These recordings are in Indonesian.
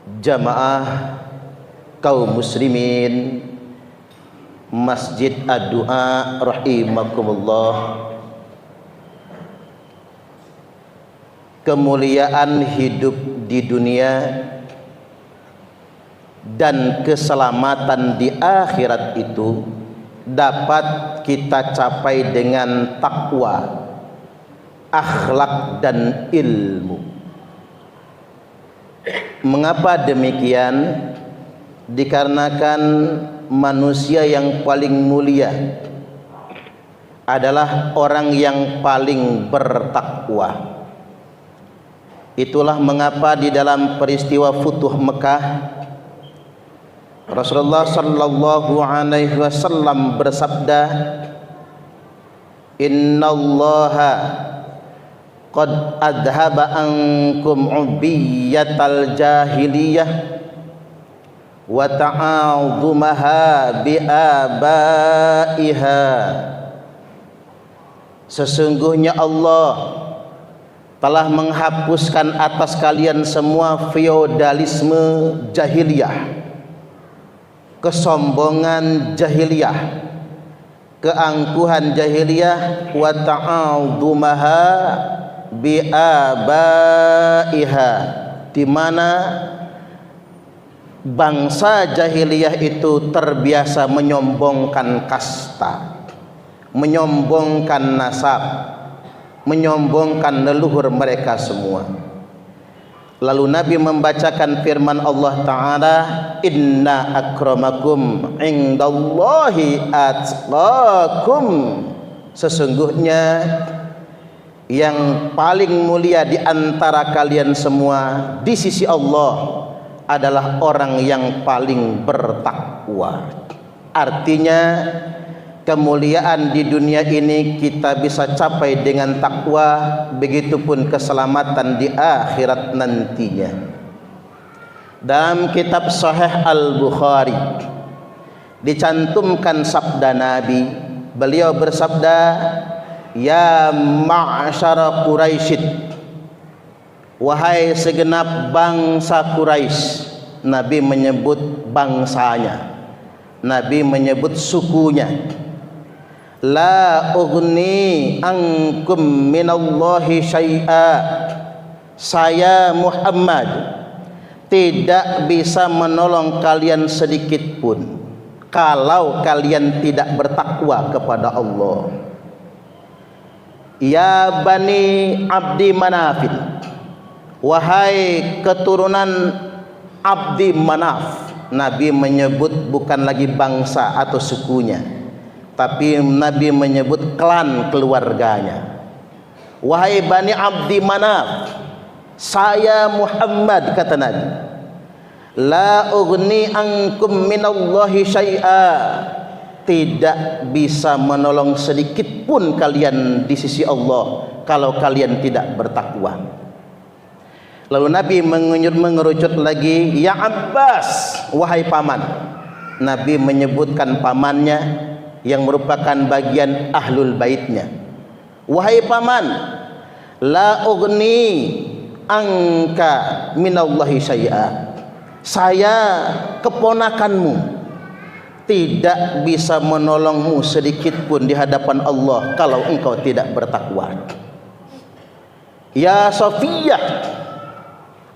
jamaah kaum muslimin Masjid Ad-Du'a rahimakumullah. Kemuliaan hidup di dunia dan keselamatan di akhirat itu dapat kita capai dengan takwa, akhlak dan ilmu. Mengapa demikian? Dikarenakan manusia yang paling mulia adalah orang yang paling bertakwa. Itulah mengapa di dalam peristiwa Futuh Mekah Rasulullah sallallahu alaihi wasallam bersabda, "Innallaha qad adhaba ankum ubiyatal jahiliyah wa ta'adzumaha bi abaiha." Sesungguhnya Allah telah menghapuskan atas kalian semua feodalisme jahiliyah, kesombongan jahiliyah, keangkuhan jahiliyah, wa ta'adzumaha bi abaiha, di mana bangsa jahiliyah itu terbiasa menyombongkan kasta, menyombongkan nasab, menyombongkan leluhur mereka semua. Lalu Nabi membacakan firman Allah Ta'ala, "Inna akramakum indallahi atqakum." Sesungguhnya yang paling mulia di antara kalian semua di sisi Allah adalah orang yang paling bertakwa. Artinya kemuliaan di dunia ini kita bisa capai dengan takwa, begitupun keselamatan di akhirat nantinya. Dalam kitab Sahih Al-Bukhari dicantumkan sabda Nabi. Beliau bersabda, "Ya ma'syara Quraisy, wahai segenap bangsa Quraisy." Nabi menyebut bangsanya, Nabi menyebut sukunya. "La ughni ankum minallahi syai'a." Saya Muhammad tidak bisa menolong kalian sedikit pun kalau kalian tidak bertakwa kepada Allah. Ya Bani Abdi Manafin, wahai keturunan Abdi Manaf. Nabi menyebut bukan lagi bangsa atau sukunya, tapi Nabi menyebut klan keluarganya. Wahai Bani Abdi Manaf, saya Muhammad, kata Nabi, la ughni ankum minallahi syai'a, tidak bisa menolong sedikit pun kalian di sisi Allah kalau kalian tidak bertakwa. Lalu Nabi mengerucut lagi, ya Abbas, wahai paman. Nabi menyebutkan pamannya yang merupakan bagian ahlul baitnya. Wahai paman, la ughni angka minallahi syai'a, saya keponakanmu tidak bisa menolongmu sedikit pun di hadapan Allah kalau engkau tidak bertakwa. Ya Safiyah,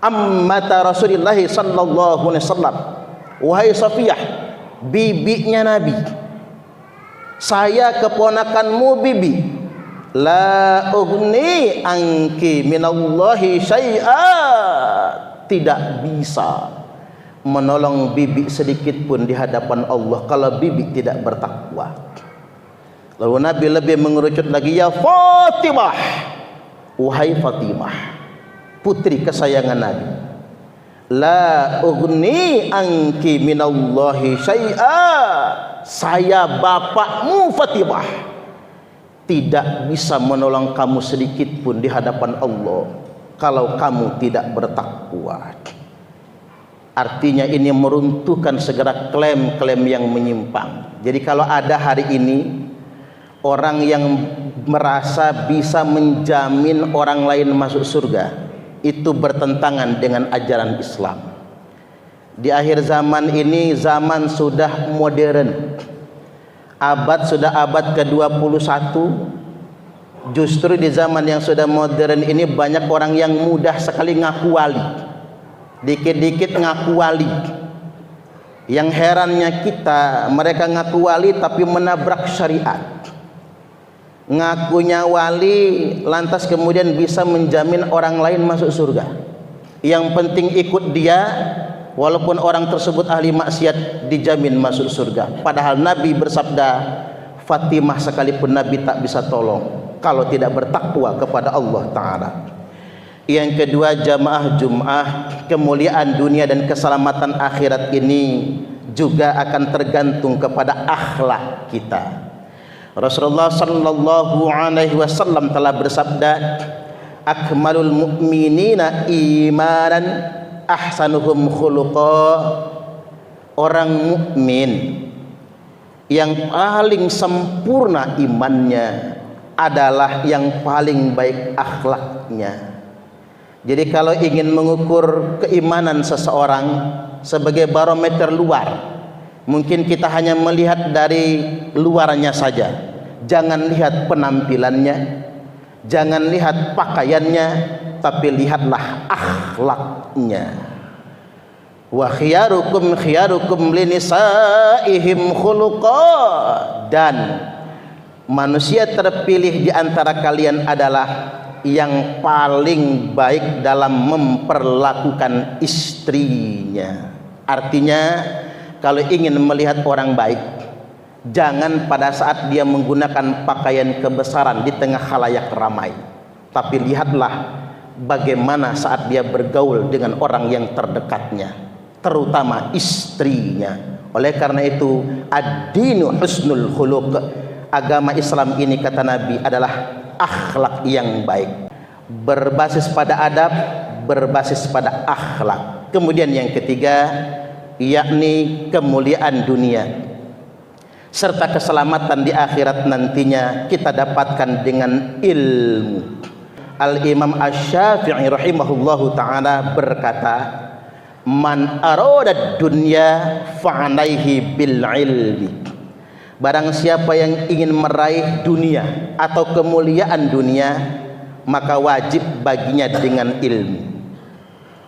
ammata Rasulullah sallallahu alaihi wasallam, wahai Safiyah, bibinya Nabi, saya keponakanmu bibi, la ughni anki minallahi syai'a, tidak bisa menolong bibi sedikit pun di hadapan Allah kalau bibi tidak bertakwa. Lalu Nabi lebih mengerucut lagi, ya Fatimah, wahai Fatimah, putri kesayangan Nabi, la ughni anki minallahi syai'a, saya bapakmu Fatimah tidak bisa menolong kamu sedikit pun di hadapan Allah kalau kamu tidak bertakwa. Artinya ini meruntuhkan segera klaim-klaim yang menyimpang. Jadi kalau ada hari ini orang yang merasa bisa menjamin orang lain masuk surga, itu bertentangan dengan ajaran Islam. Di akhir zaman ini, zaman sudah modern, sudah abad ke-21. Justru di zaman yang sudah modern ini banyak orang yang mudah sekali ngaku wali, dikit-dikit ngaku wali. Yang herannya kita, mereka ngaku wali tapi menabrak syariat. Ngakunya wali lantas kemudian bisa menjamin orang lain masuk surga. Yang penting ikut dia, walaupun orang tersebut ahli maksiat dijamin masuk surga. Padahal Nabi bersabda, Fatimah sekalipun Nabi tak bisa tolong kalau tidak bertakwa kepada Allah Ta'ala. Yang kedua, jamaah Jum'ah, kemuliaan dunia dan keselamatan akhirat ini juga akan tergantung kepada akhlak kita. Rasulullah sallallahu alaihi wasallam telah bersabda, akmalul mu'minina imanan ahsanuhum khuluqa. Orang mukmin yang paling sempurna imannya adalah yang paling baik akhlaknya. Jadi kalau ingin mengukur keimanan seseorang sebagai barometer luar, mungkin kita hanya melihat dari luarnya saja. Jangan lihat penampilannya, jangan lihat pakaiannya, tapi lihatlah akhlaknya. Wa khiyarukum khiyarukum linisaihim khuluqa. Dan manusia terpilih di antara kalian adalah yang paling baik dalam memperlakukan istrinya. Artinya, kalau ingin melihat orang baik, jangan pada saat dia menggunakan pakaian kebesaran di tengah khalayak ramai, tapi lihatlah bagaimana saat dia bergaul dengan orang yang terdekatnya, terutama istrinya. Oleh karena itu, ad-dinu husnul khuluq. Agama Islam ini, kata Nabi, adalah akhlak yang baik, berbasis pada adab, berbasis pada akhlak. Kemudian yang ketiga, yakni kemuliaan dunia serta keselamatan di akhirat nantinya kita dapatkan dengan ilmu. Al-Imam Asy-Syafi'i rahimahullahu ta'ala berkata, man arada dunya fa'alaihi bil ilmi. Barang siapa yang ingin meraih dunia atau kemuliaan dunia, maka wajib baginya dengan ilmu.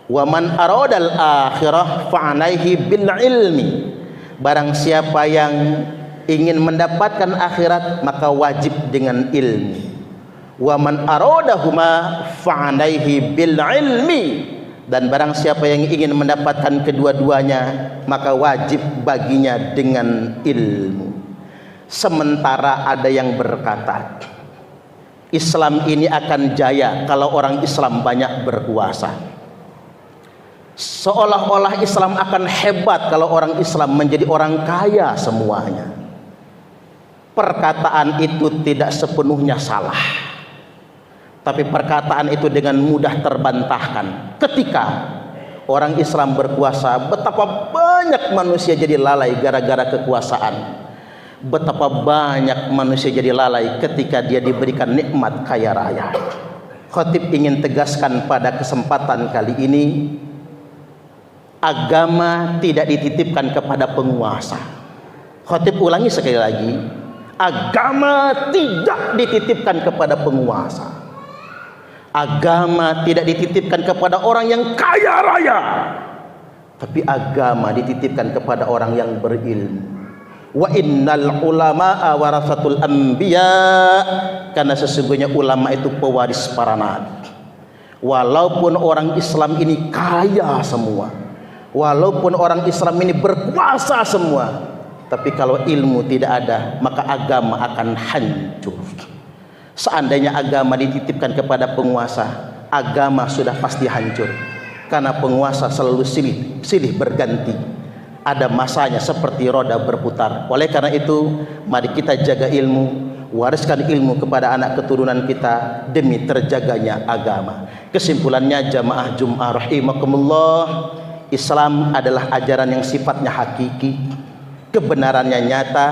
Wa man aradal akhirah fa'alaihi bil ilmi. Barang siapa yang ingin mendapatkan akhirat, maka wajib dengan ilmu. Wa man aradahuma fa'alaihi bil ilmi. Dan barang siapa yang ingin mendapatkan kedua-duanya, maka wajib baginya dengan ilmu. Sementara ada yang berkata, Islam ini akan jaya kalau orang Islam banyak berkuasa. Seolah-olah Islam akan hebat kalau orang Islam menjadi orang kaya semuanya. Perkataan itu tidak sepenuhnya salah, tapi perkataan itu dengan mudah terbantahkan. Ketika orang Islam berkuasa, betapa banyak manusia jadi lalai gara-gara kekuasaan. Betapa banyak manusia jadi lalai ketika dia diberikan nikmat kaya raya. Khatib ingin tegaskan pada kesempatan kali ini, agama tidak dititipkan kepada penguasa. Khatib ulangi sekali lagi, agama tidak dititipkan kepada penguasa. Agama tidak dititipkan kepada orang yang kaya raya, tapi agama dititipkan kepada orang yang berilmu. Wa innal ulama'a warasatul anbiya, karena sesungguhnya ulama itu pewaris para nabi. Walaupun orang Islam ini kaya semua, walaupun orang Islam ini berkuasa semua, tapi kalau ilmu tidak ada, maka agama akan hancur. Seandainya agama dititipkan kepada penguasa, agama sudah pasti hancur, karena penguasa selalu silih berganti. Ada masanya seperti roda berputar. Oleh karena itu, mari kita jaga ilmu, wariskan ilmu kepada anak keturunan kita demi terjaganya agama. Kesimpulannya, jamaah Jum'ah rahimakumullah, Islam adalah ajaran yang sifatnya hakiki, kebenarannya nyata,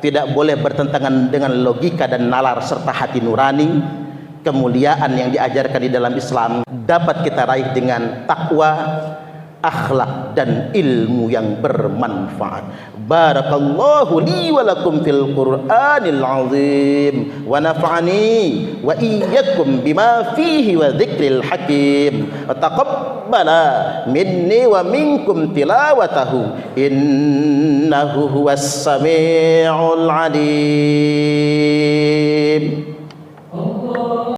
tidak boleh bertentangan dengan logika dan nalar serta hati nurani. Kemuliaan yang diajarkan di dalam Islam dapat kita raih dengan takwa, akhlak dan ilmu yang bermanfaat. Barakallahu li wa lakum fil Qur'anil azim wa nafa'ani wa iyyakum bima fihi wa dzikril hakim wa taqabbala minni wa minkum tilawatahu innahu huwas samiul alim.